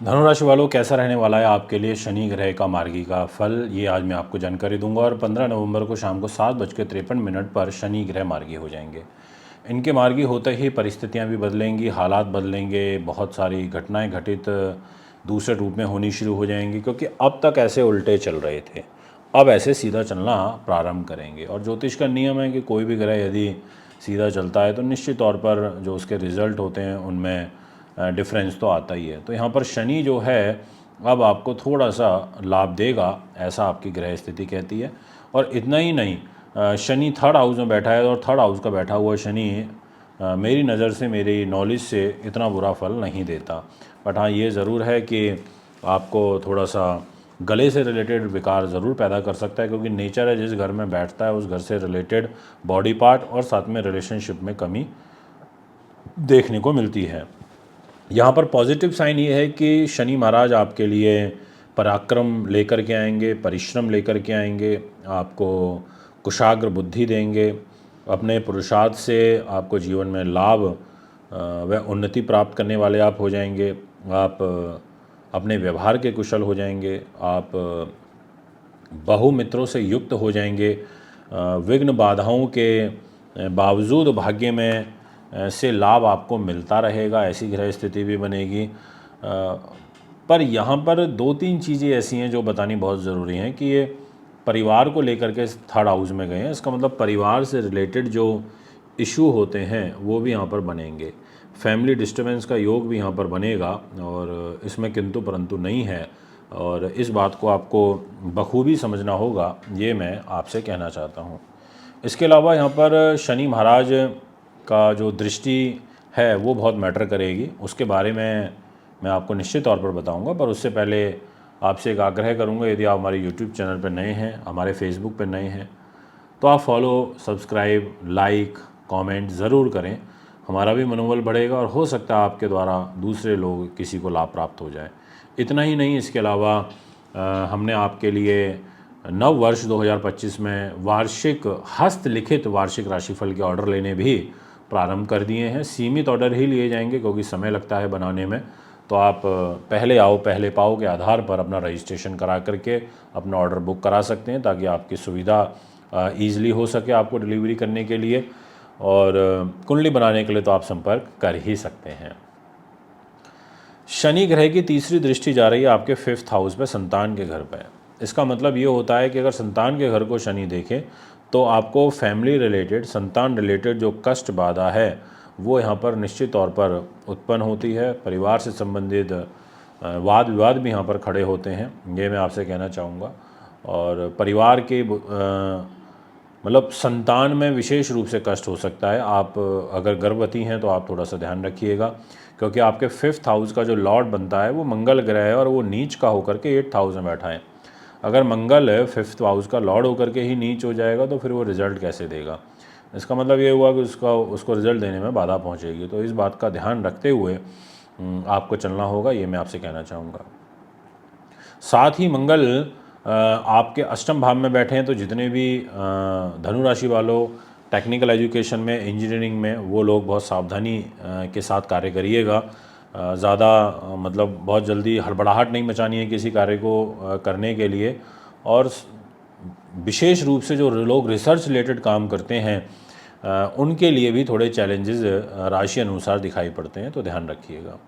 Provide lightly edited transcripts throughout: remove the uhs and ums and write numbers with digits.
धनु राशि वालों, कैसा रहने वाला है आपके लिए शनि ग्रह का मार्गी का फल, ये आज मैं आपको जानकारी दूंगा। और 15 नवंबर को शाम को 7:53 पर शनि ग्रह मार्गी हो जाएंगे। इनके मार्गी होते ही परिस्थितियां भी बदलेंगी, हालात बदलेंगे, बहुत सारी घटनाएं घटित दूसरे रूप में होनी शुरू हो जाएंगी, क्योंकि अब तक ऐसे उल्टे चल रहे थे, अब ऐसे सीधा चलना प्रारंभ करेंगे। और ज्योतिष का नियम है कि कोई भी ग्रह यदि सीधा चलता है तो निश्चित तौर पर जो उसके रिजल्ट होते हैं उनमें डिफरेंस तो आता ही है। तो यहाँ पर शनि जो है अब आपको थोड़ा सा लाभ देगा, ऐसा आपकी ग्रह स्थिति कहती है। और इतना ही नहीं, शनि थर्ड हाउस में बैठा है, और थर्ड हाउस का बैठा हुआ शनि मेरी नज़र से, मेरी नॉलेज से इतना बुरा फल नहीं देता। बट हाँ, ये ज़रूर है कि आपको थोड़ा सा गले से रिलेटेड विकार ज़रूर पैदा कर सकता है, क्योंकि नेचर है जिस घर में बैठता है उस घर से रिलेटेड बॉडी पार्ट और साथ में रिलेशनशिप में कमी देखने को मिलती है। यहाँ पर पॉजिटिव साइन ये है कि शनि महाराज आपके लिए पराक्रम लेकर के आएंगे, परिश्रम लेकर के आएंगे, आपको कुशाग्र बुद्धि देंगे। अपने पुरुषार्थ से आपको जीवन में लाभ व उन्नति प्राप्त करने वाले आप हो जाएंगे। आप अपने व्यवहार के कुशल हो जाएंगे, आप बहुमित्रों से युक्त हो जाएंगे। विघ्न बाधाओं के बावजूद भाग्य में से लाभ आपको मिलता रहेगा, ऐसी ग्रह स्थिति भी बनेगी। पर यहाँ पर दो तीन चीज़ें ऐसी हैं जो बतानी बहुत ज़रूरी हैं कि ये परिवार को लेकर के थर्ड हाउस में गए हैं। इसका मतलब परिवार से रिलेटेड जो इशू होते हैं वो भी यहाँ पर बनेंगे। फैमिली डिस्टर्बेंस का योग भी यहाँ पर बनेगा, और इसमें किंतु परंतु नहीं है, और इस बात को आपको बखूबी समझना होगा, ये मैं आपसे कहना चाहता हूँ। इसके अलावा यहाँ पर शनि महाराज का जो दृष्टि है वो बहुत मैटर करेगी, उसके बारे में मैं आपको निश्चित तौर पर बताऊंगा। पर उससे पहले आपसे एक आग्रह करूंगा, यदि आप हमारे यूट्यूब चैनल पर नए हैं, हमारे फेसबुक पर नए हैं, तो आप फॉलो, सब्सक्राइब, लाइक, कमेंट ज़रूर करें। हमारा भी मनोबल बढ़ेगा और हो सकता है आपके द्वारा दूसरे लोग किसी को लाभ प्राप्त हो जाए। इतना ही नहीं, इसके अलावा हमने आपके लिए नव वर्ष 2025 में वार्षिक हस्तलिखित वार्षिक राशिफल के ऑर्डर लेने भी प्रारंभ कर दिए हैं। सीमित ऑर्डर ही लिए जाएंगे क्योंकि समय लगता है बनाने में, तो आप पहले आओ पहले पाओ के आधार पर अपना रजिस्ट्रेशन करा करके अपना ऑर्डर बुक करा सकते हैं, ताकि आपकी सुविधा ईज़िली हो सके आपको डिलीवरी करने के लिए। और कुंडली बनाने के लिए तो आप संपर्क कर ही सकते हैं। शनि ग्रह की तीसरी दृष्टि जा रही है आपके 5th हाउस पे, संतान के घर पे। इसका मतलब ये होता है कि अगर संतान के घर को शनि देखे तो आपको फैमिली रिलेटेड, संतान रिलेटेड जो कष्ट बाधा है वो यहाँ पर निश्चित तौर पर उत्पन्न होती है। परिवार से संबंधित वाद विवाद भी यहाँ पर खड़े होते हैं, ये मैं आपसे कहना चाहूँगा। और परिवार के मतलब संतान में विशेष रूप से कष्ट हो सकता है। आप अगर गर्भवती हैं तो आप थोड़ा सा ध्यान रखिएगा, क्योंकि आपके 5th हाउस का जो लॉर्ड बनता है वो मंगल ग्रह है, और वो नीच का होकर के 8th हाउस में बैठा है। अगर मंगल 5th हाउस का लॉर्ड होकर के ही नीच हो जाएगा तो फिर वो रिजल्ट कैसे देगा। इसका मतलब ये हुआ कि उसको रिजल्ट देने में बाधा पहुंचेगी। तो इस बात का ध्यान रखते हुए आपको चलना होगा, ये मैं आपसे कहना चाहूँगा। साथ ही मंगल आपके अष्टम भाव में बैठे हैं, तो जितने भी धनु राशि वालों टेक्निकल एजुकेशन में, इंजीनियरिंग में, वो लोग बहुत सावधानी के साथ कार्य करिएगा। ज़्यादा मतलब बहुत जल्दी हड़बड़ाहट नहीं मचानी है किसी कार्य को करने के लिए। और विशेष रूप से जो लोग रिसर्च रिलेटेड काम करते हैं उनके लिए भी थोड़े चैलेंजेस राशि अनुसार दिखाई पड़ते हैं, तो ध्यान रखिएगा।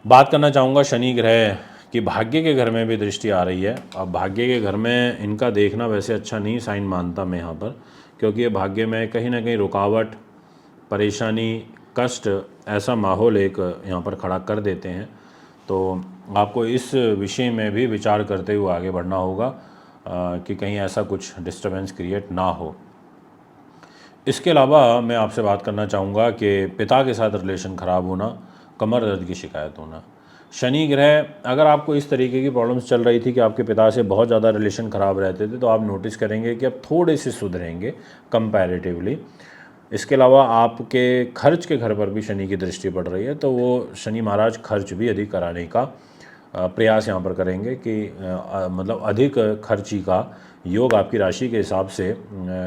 बात करना चाहूँगा शनि ग्रह कि भाग्य के घर में भी दृष्टि आ रही है। अब भाग्य के घर में इनका देखना वैसे अच्छा नहीं साइन मानता मैं यहाँ पर, क्योंकि ये भाग्य में कहीं ना कहीं रुकावट, परेशानी, कष्ट, ऐसा माहौल एक यहाँ पर खड़ा कर देते हैं। तो आपको इस विषय में भी विचार करते हुए आगे बढ़ना होगा कि कहीं ऐसा कुछ डिस्टर्बेंस क्रिएट ना हो। इसके अलावा मैं आपसे बात करना चाहूँगा कि पिता के साथ रिलेशन ख़राब होना, कमर दर्द की शिकायत होना। शनि ग्रह, अगर आपको इस तरीके की प्रॉब्लम्स चल रही थी कि आपके पिता से बहुत ज़्यादा रिलेशन ख़राब रहते थे, तो आप नोटिस करेंगे कि अब थोड़े से सुधरेंगे कंपैरेटिवली। इसके अलावा आपके खर्च के घर पर भी शनि की दृष्टि पड़ रही है, तो वो शनि महाराज खर्च भी अधिक कराने का प्रयास यहाँ पर करेंगे कि मतलब अधिक खर्ची का योग आपकी राशि के हिसाब से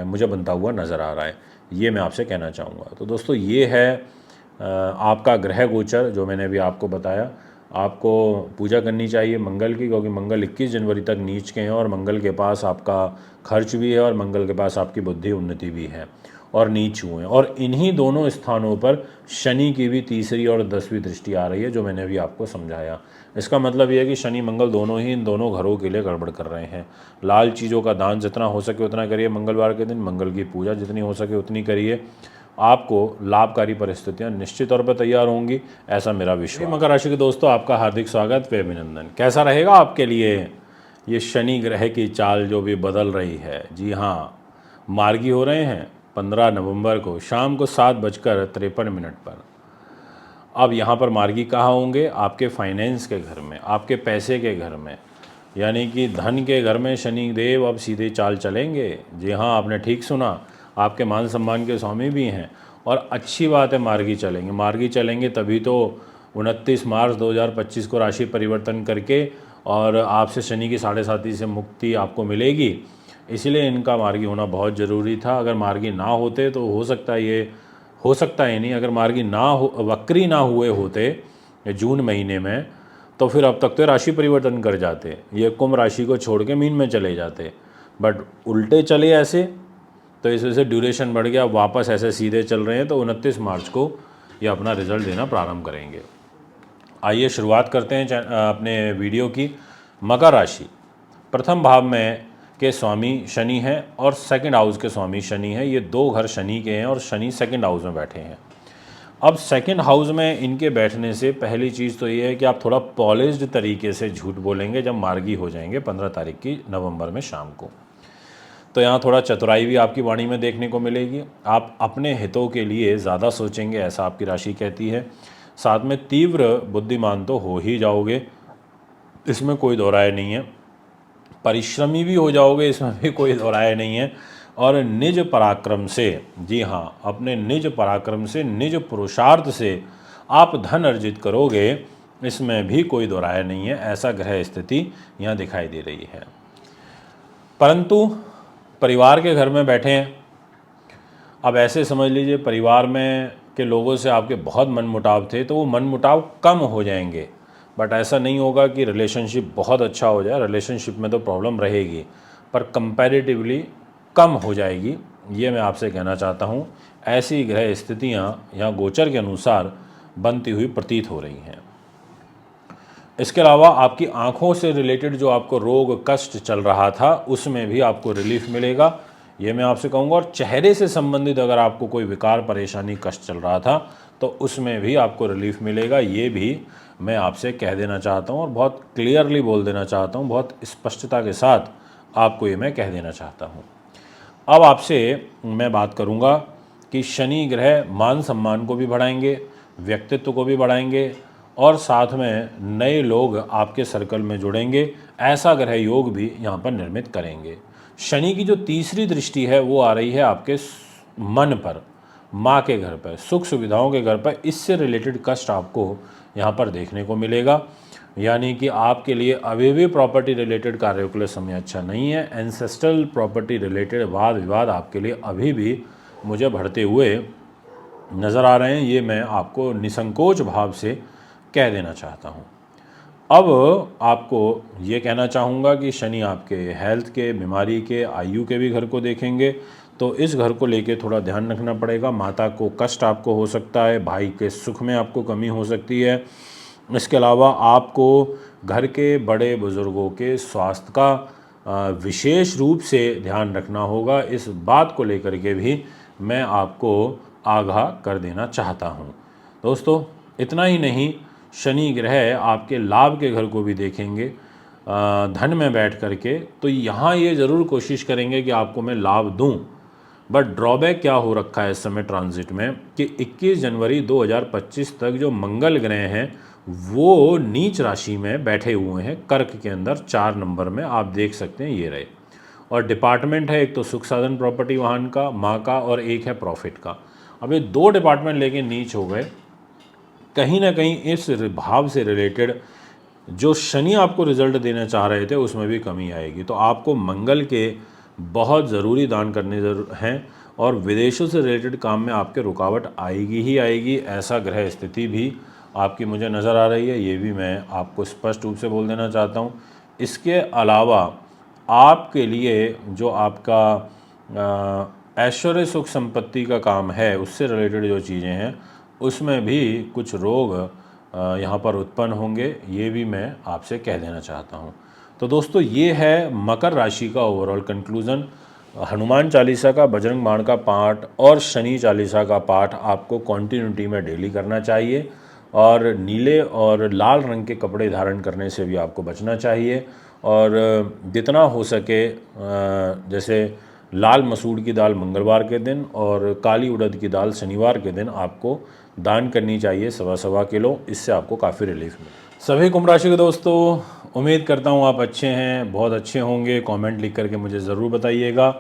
मुझे बनता हुआ नज़र आ रहा है, ये मैं आपसे कहना चाहूँगा। तो दोस्तों, ये है आपका ग्रह गोचर जो मैंने अभी आपको बताया। आपको पूजा करनी चाहिए मंगल की, क्योंकि मंगल 21 जनवरी तक नीच के हैं और मंगल के पास आपका खर्च भी है और मंगल के पास आपकी बुद्धि उन्नति भी है और नीच हुए हैं। और इन्हीं दोनों स्थानों पर शनि की भी तीसरी और 10वीं दृष्टि आ रही है, जो मैंने अभी आपको समझाया। इसका मतलब यह है कि शनि मंगल दोनों ही इन दोनों घरों के लिए गड़बड़ कर रहे हैं। लाल चीज़ों का दान जितना हो सके उतना करिए मंगलवार के दिन, मंगल की पूजा जितनी हो सके उतनी करिए, आपको लाभकारी परिस्थितियां निश्चित तौर पर तैयार होंगी, ऐसा मेरा विश्वास। मकर राशि के दोस्तों, आपका हार्दिक स्वागत व अभिनंदन। कैसा रहेगा आपके लिए ये शनि ग्रह की चाल जो भी बदल रही है? जी हाँ, मार्गी हो रहे हैं 15 नवंबर को शाम को 7:53 पर। अब यहाँ पर मार्गी कहाँ होंगे? आपके फाइनेंस के घर में, आपके पैसे के घर में, यानी कि धन के घर में शनि देव अब सीधे चाल चलेंगे। जी हाँ, आपने ठीक सुना, आपके मान सम्मान के स्वामी भी हैं और अच्छी बात है मार्गी चलेंगे। मार्गी चलेंगे तभी तो 29 मार्च 2025 को राशि परिवर्तन करके और आपसे शनि की 7.5 से मुक्ति आपको मिलेगी, इसलिए इनका मार्गी होना बहुत ज़रूरी था। अगर मार्गी ना होते तो हो सकता है नहीं, अगर मार्गी ना हो, वक्री ना हुए होते जून महीने में, तो फिर अब तक तो राशि परिवर्तन कर जाते, ये कुंभ राशि को छोड़ के मीन में चले जाते, बट उल्टे चले ऐसे, तो इस वजह से ड्यूरेशन बढ़ गया। वापस ऐसे सीधे चल रहे हैं तो 29 मार्च को ये अपना रिजल्ट देना प्रारंभ करेंगे। आइए शुरुआत करते हैं अपने वीडियो की। मकर राशि, प्रथम भाव में के स्वामी शनि हैं और सेकंड हाउस के स्वामी शनि हैं। ये दो घर शनि के हैं और शनि सेकंड हाउस में बैठे हैं। अब सेकंड हाउस में इनके बैठने से पहली चीज़ तो ये है कि आप थोड़ा पॉलिश्ड तरीके से झूठ बोलेंगे जब मार्गी हो जाएंगे 15 तारीख की नवंबर में शाम को। तो यहाँ थोड़ा चतुराई भी आपकी वाणी में देखने को मिलेगी। आप अपने हितों के लिए ज़्यादा सोचेंगे, ऐसा आपकी राशि कहती है। साथ में तीव्र बुद्धिमान तो हो ही जाओगे, इसमें कोई दो राय नहीं है। परिश्रमी भी हो जाओगे, इसमें भी कोई दो राय नहीं है। और निज पराक्रम से, जी हाँ, अपने निज पराक्रम से, निज पुरुषार्थ से आप धन अर्जित करोगे, इसमें भी कोई दो राय नहीं है। ऐसा ग्रह स्थिति यहाँ दिखाई दे रही है। परंतु परिवार के घर में बैठे हैं। अब ऐसे समझ लीजिए परिवार में के लोगों से आपके बहुत मनमुटाव थे, तो वो मनमुटाव कम हो जाएंगे। बट ऐसा नहीं होगा कि रिलेशनशिप बहुत अच्छा हो जाए, रिलेशनशिप में तो प्रॉब्लम रहेगी, पर कंपैरेटिवली कम हो जाएगी, ये मैं आपसे कहना चाहता हूँ। ऐसी ग्रह स्थितियाँ यहाँ गोचर के अनुसार बनती हुई प्रतीत हो रही हैं। इसके अलावा आपकी आँखों से रिलेटेड जो आपको रोग कष्ट चल रहा था, उसमें भी आपको रिलीफ मिलेगा, ये मैं आपसे कहूँगा। और चेहरे से संबंधित अगर आपको कोई विकार परेशानी कष्ट चल रहा था तो उसमें भी आपको रिलीफ मिलेगा, ये भी मैं आपसे कह देना चाहता हूँ और बहुत क्लियरली बोल देना चाहता हूँ, बहुत स्पष्टता के साथ आपको ये मैं कह देना चाहता हूँ। अब आपसे मैं बात करूँगा कि शनि ग्रह मान सम्मान को भी बढ़ाएंगे, व्यक्तित्व को भी बढ़ाएंगे और साथ में नए लोग आपके सर्कल में जुड़ेंगे, ऐसा ग्रह योग भी यहाँ पर निर्मित करेंगे। शनि की जो तीसरी दृष्टि है वो आ रही है आपके मन पर, माँ के घर पर, सुख सुविधाओं के घर पर। इससे रिलेटेड कष्ट आपको यहाँ पर देखने को मिलेगा, यानी कि आपके लिए अभी भी प्रॉपर्टी रिलेटेड कार्यों के लिए समय अच्छा नहीं है। एंसेस्ट्रल प्रॉपर्टी रिलेटेड वाद विवाद आपके लिए अभी भी मुझे बढ़ते हुए नज़र आ रहे हैं, ये मैं आपको निसंकोच भाव से कह देना चाहता हूँ। अब आपको ये कहना चाहूँगा कि शनि आपके हेल्थ के, बीमारी के, आयु के भी घर को देखेंगे, तो इस घर को लेके थोड़ा ध्यान रखना पड़ेगा। माता को कष्ट आपको हो सकता है, भाई के सुख में आपको कमी हो सकती है। इसके अलावा आपको घर के बड़े बुज़ुर्गों के स्वास्थ्य का विशेष रूप से ध्यान रखना होगा। इस बात को लेकर के भी मैं आपको आगाह कर देना चाहता हूँ। दोस्तों, इतना ही नहीं, शनि ग्रह आपके लाभ के घर को भी देखेंगे धन में बैठ करके, तो यहाँ ये ज़रूर कोशिश करेंगे कि आपको मैं लाभ दूँ। बट ड्रॉबैक क्या हो रखा है इस समय ट्रांजिट में कि 21 जनवरी 2025 तक जो मंगल ग्रह हैं वो नीच राशि में बैठे हुए हैं, कर्क के अंदर 4 नंबर में, आप देख सकते हैं ये रहे। और डिपार्टमेंट है, एक तो सुख साधन प्रॉपर्टी वाहन का, माँ का, और एक है प्रॉफिट का। अब ये 2 डिपार्टमेंट लेके नीच हो गए। कहीं ना कहीं इस भाव से रिलेटेड जो शनि आपको रिजल्ट देना चाह रहे थे उसमें भी कमी आएगी। तो आपको मंगल के बहुत ज़रूरी दान करने हैं और विदेशों से रिलेटेड काम में आपके रुकावट आएगी ही आएगी, ऐसा ग्रह स्थिति भी आपकी मुझे नज़र आ रही है, ये भी मैं आपको स्पष्ट रूप से बोल देना चाहता हूँ। इसके अलावा आपके लिए जो आपका ऐश्वर्य सुख संपत्ति का काम है, उससे रिलेटेड जो चीज़ें हैं, उसमें भी कुछ रोग यहाँ पर उत्पन्न होंगे, ये भी मैं आपसे कह देना चाहता हूँ। तो दोस्तों, ये है मकर राशि का ओवरऑल कंक्लूज़न। हनुमान चालीसा का, बजरंग बाण का पाठ और शनि चालीसा का पाठ आपको कॉन्टिन्यूटी में डेली करना चाहिए, और नीले और लाल रंग के कपड़े धारण करने से भी आपको बचना चाहिए। और जितना हो सके जैसे लाल मसूर की दाल मंगलवार के दिन और काली उड़द की दाल शनिवार के दिन आपको दान करनी चाहिए, सवा किलो। इससे आपको काफ़ी रिलीफ मिले। सभी कुंभ राशि के दोस्तों, उम्मीद करता हूँ आप अच्छे हैं, बहुत अच्छे होंगे। कमेंट लिख करके मुझे ज़रूर बताइएगा।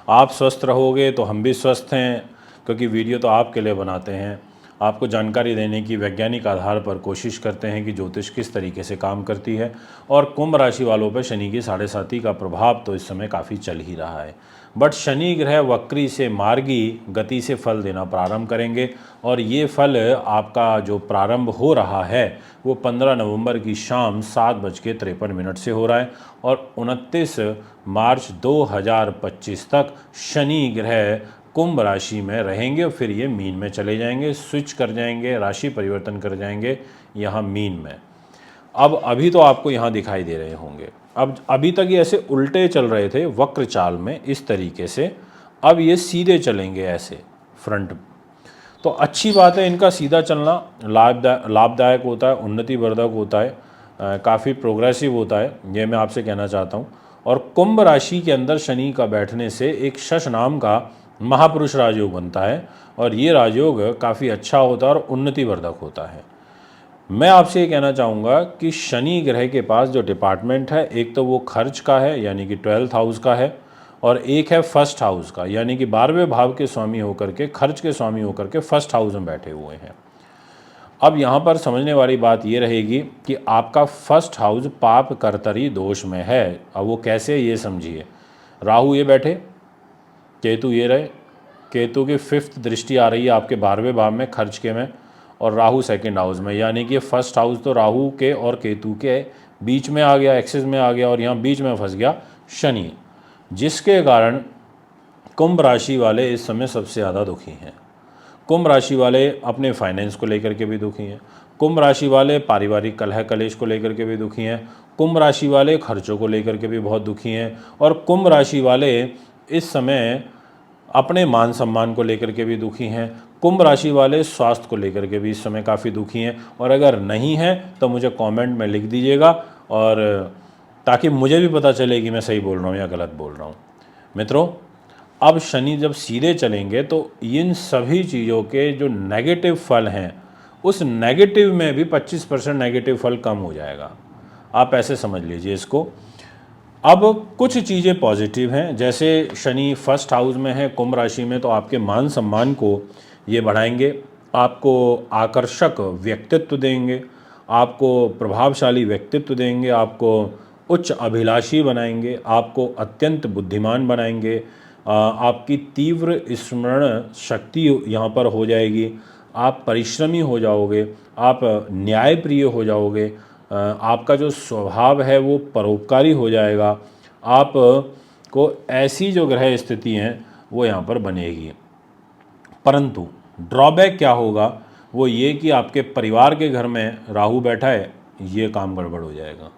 आप स्वस्थ रहोगे तो हम भी स्वस्थ हैं, क्योंकि वीडियो तो आपके लिए बनाते हैं, आपको जानकारी देने की वैज्ञानिक आधार पर कोशिश करते हैं कि ज्योतिष किस तरीके से काम करती है। और कुंभ राशि वालों पर शनि की 7.5 का प्रभाव तो इस समय काफ़ी चल ही रहा है, बट शनि ग्रह वक्री से मार्गी गति से फल देना प्रारंभ करेंगे, और ये फल आपका जो प्रारंभ हो रहा है वो 15 नवंबर की शाम 7:53 से हो रहा है, और 29 मार्च 2025 तक शनि ग्रह कुंभ राशि में रहेंगे और फिर ये मीन में चले जाएंगे, स्विच कर जाएंगे, राशि परिवर्तन कर जाएंगे यहाँ मीन में। अब अभी तो आपको यहाँ दिखाई दे रहे होंगे, अब अभी तक ये ऐसे उल्टे चल रहे थे वक्र चाल में इस तरीके से, अब ये सीधे चलेंगे ऐसे फ्रंट। तो अच्छी बात है, इनका सीधा चलना लाभदायक होता है, उन्नतिवर्धक होता है, काफ़ी प्रोग्रेसिव होता है, ये मैं आपसे कहना चाहता हूँ। और कुंभ राशि के अंदर शनि का बैठने से एक शश नाम का महापुरुष राजयोग बनता है, और ये राजयोग काफ़ी अच्छा होता है और उन्नतिवर्धक होता है। मैं आपसे ये कहना चाहूँगा कि शनि ग्रह के पास जो डिपार्टमेंट है, एक तो वो खर्च का है यानी कि 12th हाउस का है, और एक है फर्स्ट हाउस का यानी कि 12वें भाव के स्वामी होकर के, खर्च के स्वामी होकर के फर्स्ट हाउस में बैठे हुए हैं। अब यहाँ पर समझने वाली बात ये रहेगी कि आपका फर्स्ट हाउस पाप कर्तरी दोष में है। अब वो कैसे, ये समझिए। राहु ये बैठे, केतु ये रहे, केतु की 5th दृष्टि आ रही है आपके 12वें भाव में खर्च के में, और राहु सेकंड हाउस में, यानी कि फर्स्ट हाउस तो राहु के और केतु के बीच में आ गया, एक्सिस में आ गया, और यहाँ बीच में फंस गया शनि, जिसके कारण कुंभ राशि वाले इस समय सबसे ज़्यादा दुखी हैं। कुंभ राशि वाले अपने फाइनेंस को लेकर के भी दुखी हैं, कुंभ राशि वाले पारिवारिक कलह कलेश को लेकर के भी दुखी हैं, कुंभ राशि वाले खर्चों को लेकर के भी बहुत दुखी हैं, और कुंभ राशि वाले इस समय अपने मान सम्मान को लेकर के भी दुखी हैं, कुंभ राशि वाले स्वास्थ्य को लेकर के भी इस समय काफ़ी दुखी हैं। और अगर नहीं हैं तो मुझे कमेंट में लिख दीजिएगा, और ताकि मुझे भी पता चले कि मैं सही बोल रहा हूँ या गलत बोल रहा हूँ। मित्रों, अब शनि जब सीधे चलेंगे तो इन सभी चीज़ों के जो नेगेटिव फल हैं, उस नेगेटिव में भी 25% नेगेटिव फल कम हो जाएगा। आप ऐसे समझ लीजिए इसको। अब कुछ चीज़ें पॉजिटिव हैं, जैसे शनि फर्स्ट हाउस में है कुंभ राशि में, तो आपके मान सम्मान को ये बढ़ाएंगे, आपको आकर्षक व्यक्तित्व देंगे, आपको प्रभावशाली व्यक्तित्व देंगे, आपको उच्च अभिलाषी बनाएंगे, आपको अत्यंत बुद्धिमान बनाएंगे, आपकी तीव्र स्मरण शक्ति यहाँ पर हो जाएगी, आप परिश्रमी हो जाओगे, आप न्यायप्रिय हो जाओगे, आपका जो स्वभाव है वो परोपकारी हो जाएगा, आप को ऐसी जो ग्रह स्थिति हैं वो यहाँ पर बनेगी। परंतु ड्रॉबैक क्या होगा, वो ये कि आपके परिवार के घर में राहु बैठा है, ये काम गड़बड़ हो जाएगा,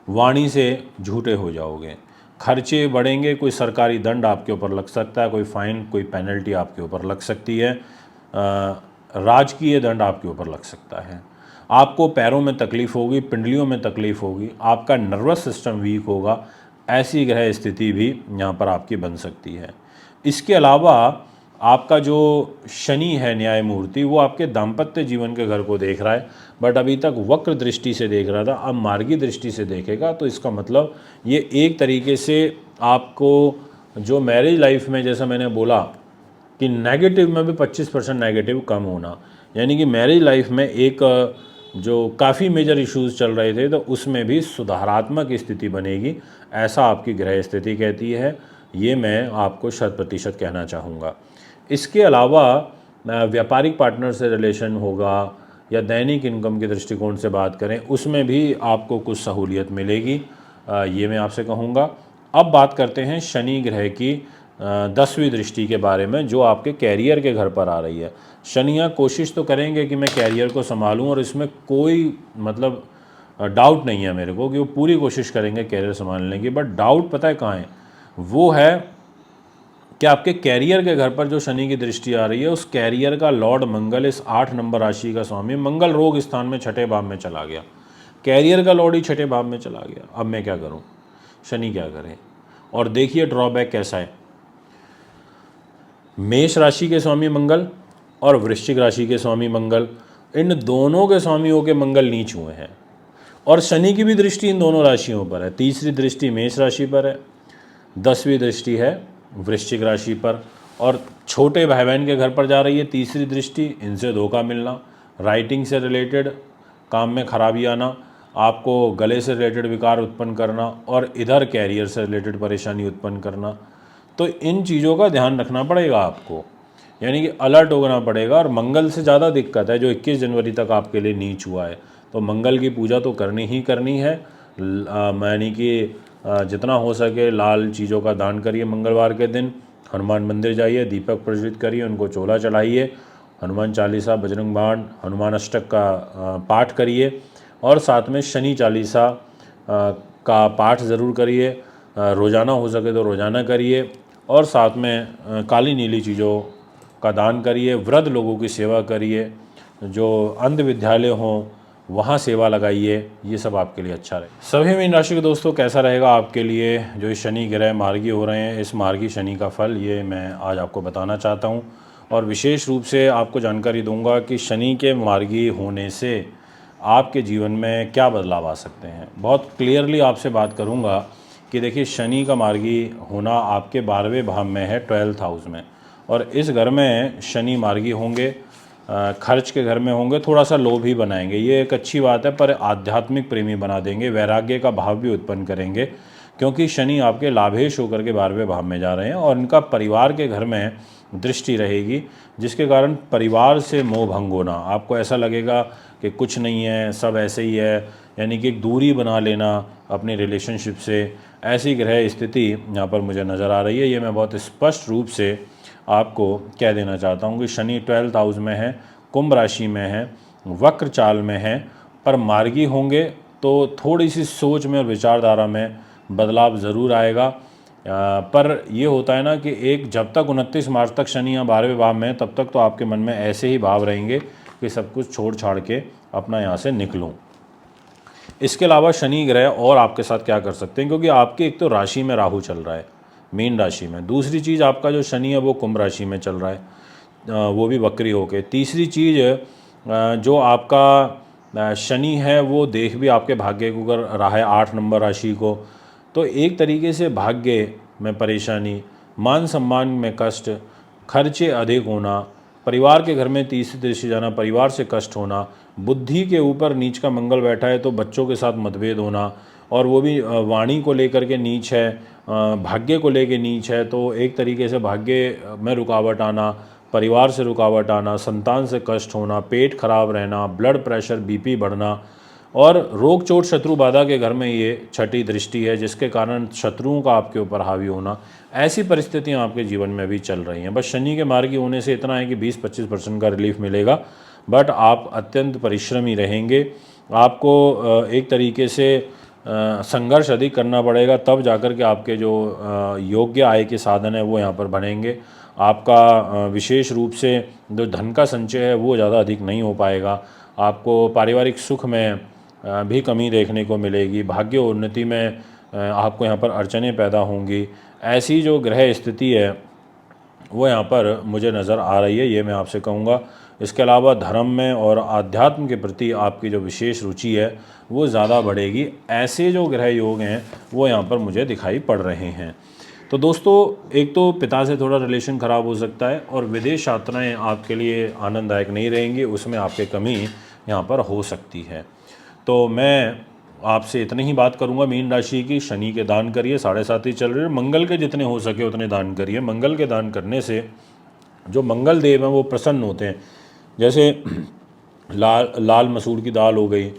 वाणी से झूठे हो जाओगे, खर्चे बढ़ेंगे, कोई सरकारी दंड आपके ऊपर लग सकता है, कोई फाइन, कोई पेनल्टी आपके ऊपर लग सकती है, राजकीय दंड आपके ऊपर लग सकता है, आपको पैरों में तकलीफ होगी, पिंडलियों में तकलीफ होगी, आपका नर्वस सिस्टम वीक होगा, ऐसी ग्रह स्थिति भी यहाँ पर आपकी बन सकती है। इसके अलावा आपका जो शनि है न्यायमूर्ति, वो आपके दाम्पत्य जीवन के घर को देख रहा है, बट अभी तक वक्र दृष्टि से देख रहा था, अब मार्गी दृष्टि से देखेगा, तो इसका मतलब ये एक तरीके से आपको जो मैरिज लाइफ में, जैसा मैंने बोला कि नेगेटिव में भी 25% नेगेटिव कम होना, यानी कि मैरिज लाइफ में एक जो काफ़ी मेजर इश्यूज चल रहे थे तो उसमें भी सुधारात्मक स्थिति बनेगी, ऐसा आपकी ग्रह स्थिति कहती है। ये मैं आपको 100% कहना चाहूँगा। इसके अलावा व्यापारिक पार्टनर से रिलेशन होगा, या दैनिक इनकम के दृष्टिकोण से बात करें उसमें भी आपको कुछ सहूलियत मिलेगी, ये मैं आपसे कहूँगा। अब बात करते हैं शनि ग्रह की 10वीं दृष्टि के बारे में, जो आपके कैरियर के घर पर आ रही है। शनियाँ कोशिश तो करेंगे कि मैं कैरियर को संभालूं, और इसमें कोई मतलब डाउट नहीं है मेरे को कि वो पूरी कोशिश करेंगे कैरियर संभालने की। बट डाउट पता है कहाँ है? वो है कि आपके कैरियर के घर पर जो शनि की दृष्टि आ रही है, उस कैरियर का लॉर्ड मंगल, इस 8 नंबर राशि का स्वामी मंगल, रोग स्थान में 6ठे भाव में चला गया। कैरियर का लॉर्ड ही 6ठे भाव में चला गया। अब मैं क्या करूं? शनि क्या करें? और देखिए ड्रॉबैक कैसा है। मेष राशि के स्वामी मंगल और वृश्चिक राशि के स्वामी मंगल, इन दोनों के स्वामियों के मंगल नीच हुए हैं, और शनि की भी दृष्टि इन दोनों राशियों पर है। तीसरी दृष्टि मेष राशि पर है, 10वीं दृष्टि है वृश्चिक राशि पर, और छोटे भाई बहन के घर पर जा रही है तीसरी दृष्टि। इनसे धोखा मिलना, राइटिंग से रिलेटेड काम में खराबी आना, आपको गले से रिलेटेड विकार उत्पन्न करना, और इधर कैरियर से रिलेटेड परेशानी उत्पन्न करना। तो इन चीज़ों का ध्यान रखना पड़ेगा आपको, यानी कि अलर्ट होना पड़ेगा। और मंगल से ज़्यादा दिक्कत है जो 21 जनवरी तक आपके लिए नीच हुआ है, तो मंगल की पूजा तो करनी ही करनी है। यानी कि जितना हो सके लाल चीज़ों का दान करिए। मंगलवार के दिन हनुमान मंदिर जाइए, दीपक प्रज्वलित करिए, उनको चोला चढ़ाइए, हनुमान चालीसा, बजरंग बाण, हनुमान अष्टक का पाठ करिए, और साथ में शनि चालीसा का पाठ ज़रूर करिए। रोज़ाना हो सके तो रोज़ाना करिए, और साथ में काली नीली चीज़ों का दान करिए। वृद्ध लोगों की सेवा करिए, जो अंध विद्यालय हों वहाँ सेवा लगाइए। ये सब आपके लिए अच्छा रहे। सभी मीन राशि के दोस्तों, कैसा रहेगा आपके लिए जो इस शनि ग्रह मार्गी हो रहे हैं, इस मार्गी शनि का फल ये मैं आज आपको बताना चाहता हूँ। और विशेष रूप से आपको जानकारी दूंगा कि शनि के मार्गी होने से आपके जीवन में क्या बदलाव आ सकते हैं। बहुत क्लियरली आपसे बात करूँगा कि देखिए, शनि का मार्गी होना आपके 12वें भाव में है, 12th हाउस में, और इस घर में शनि मार्गी होंगे, खर्च के घर में होंगे, थोड़ा सा लोभी बनाएंगे, ये एक अच्छी बात है, पर आध्यात्मिक प्रेमी बना देंगे, वैराग्य का भाव भी उत्पन्न करेंगे, क्योंकि शनि आपके लाभेश होकर के 12वें भाव में जा रहे हैं, और इनका परिवार के घर में दृष्टि रहेगी, जिसके कारण परिवार से मोह भंग होना, आपको ऐसा लगेगा कि कुछ नहीं है, सब ऐसे ही है, यानी कि एक दूरी बना लेना अपनी रिलेशनशिप से, ऐसी ग्रह स्थिति यहाँ पर मुझे नज़र आ रही है। ये मैं बहुत स्पष्ट रूप से आपको कह देना चाहता हूँ कि शनि 12th हाउस में है, कुंभ राशि में है, वक्र चाल में है, पर मार्गी होंगे तो थोड़ी सी सोच में और विचारधारा में बदलाव ज़रूर आएगा। पर ये होता है ना कि एक जब तक 29 मार्च तक शनि यहाँ 12वें भाव में है, तब तक तो आपके मन में ऐसे ही भाव रहेंगे कि सब कुछ छोड़ छाड़ के अपना यहाँ से निकलूँ। इसके अलावा शनि ग्रह और आपके साथ क्या कर सकते हैं, क्योंकि आपकी एक तो राशि में राहु चल रहा है, मीन राशि में, दूसरी चीज़ आपका जो शनि है वो कुंभ राशि में चल रहा है, वो भी वक्री होके, तीसरी चीज़ जो आपका शनि है वो देख भी आपके भाग्य को कर रहा है 8 नंबर राशि को। तो एक तरीके से भाग्य में परेशानी, मान सम्मान में कष्ट, खर्चे अधिक होना, परिवार के घर में तीसरी दृष्टि जाना, परिवार से कष्ट होना, बुद्धि के ऊपर नीच का मंगल बैठा है तो बच्चों के साथ मतभेद होना, और वो भी वाणी को लेकर के नीच है, भाग्य को लेकर नीच है, तो एक तरीके से भाग्य में रुकावट आना, परिवार से रुकावट आना, संतान से कष्ट होना, पेट खराब रहना, ब्लड प्रेशर, बीपी बढ़ना, और रोग चोट शत्रु बाधा के घर में ये 6ठी दृष्टि है, जिसके कारण शत्रुओं का आपके ऊपर हावी होना, ऐसी परिस्थितियां आपके जीवन में भी चल रही हैं। बस शनि के मार्गी होने से इतना है कि 20-25% का रिलीफ मिलेगा, बट आप अत्यंत परिश्रमी रहेंगे। आपको एक तरीके से संघर्ष अधिक करना पड़ेगा, तब जाकर के आपके जो योग्य आय के साधन है वो यहाँ पर बनेंगे। आपका विशेष रूप से जो धन का संचय है वो ज़्यादा अधिक नहीं हो पाएगा। आपको पारिवारिक सुख में भी कमी देखने को मिलेगी, भाग्य उन्नति में आपको यहाँ पर अड़चनें पैदा होंगी। ऐसी जो ग्रह स्थिति है वो यहाँ पर मुझे नज़र आ रही है, ये मैं आपसे कहूँगा। इसके अलावा धर्म में और आध्यात्म के प्रति आपकी जो विशेष रुचि है वो ज़्यादा बढ़ेगी। ऐसे जो ग्रह योग हैं वो यहाँ पर मुझे दिखाई पड़ रहे हैं। तो दोस्तों, एक तो पिता से थोड़ा रिलेशन ख़राब हो सकता है, और विदेश यात्राएँ आपके लिए आनंददायक नहीं रहेंगी, उसमें आपके कमी यहाँ पर हो सकती है। तो मैं आपसे इतनी ही बात करूंगा मीन राशि की, शनि के दान करिए, 7.5 ही चल रहे हैं, मंगल के जितने हो सके उतने दान करिए। मंगल के दान करने से जो मंगल देव हैं वो प्रसन्न होते हैं। जैसे लाल लाल मसूर की दाल हो गई।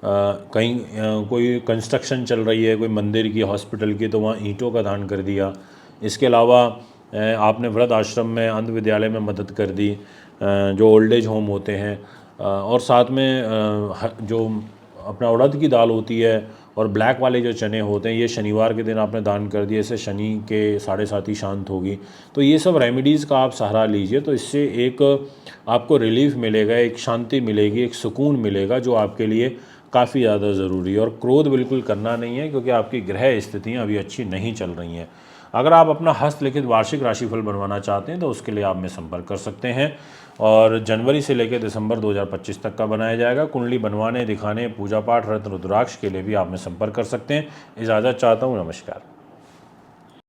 कहीं कोई कंस्ट्रक्शन चल रही है कोई मंदिर की, हॉस्पिटल की, तो वहाँ ईंटों का दान कर दिया। इसके अलावा आपने वृद्ध आश्रम में, अंध विद्यालय में मदद कर दी, जो ओल्ड एज होम होते हैं। और साथ में जो अपना उड़द की दाल होती है और ब्लैक वाले जो चने होते हैं, ये शनिवार के दिन आपने दान कर दिए, इससे शनि के साढ़े साथी शांत होगी। तो ये सब रेमेडीज़ का आप सहारा लीजिए, तो इससे एक आपको रिलीफ मिलेगा, एक शांति मिलेगी, एक सुकून मिलेगा, जो आपके लिए काफ़ी ज़्यादा ज़रूरी है। और क्रोध बिल्कुल करना नहीं है, क्योंकि आपकी ग्रह स्थितियाँ अभी अच्छी नहीं चल रही हैं। अगर आप अपना हस्तलिखित वार्षिक राशिफल बनवाना चाहते हैं तो उसके लिए आप में संपर्क कर सकते हैं, और जनवरी से लेकर दिसंबर 2025 तक का बनाया जाएगा। कुंडली बनवाने, दिखाने, पूजा पाठ, रत्न रुद्राक्ष के लिए भी आप में संपर्क कर सकते हैं। इजाज़त चाहता हूँ, नमस्कार।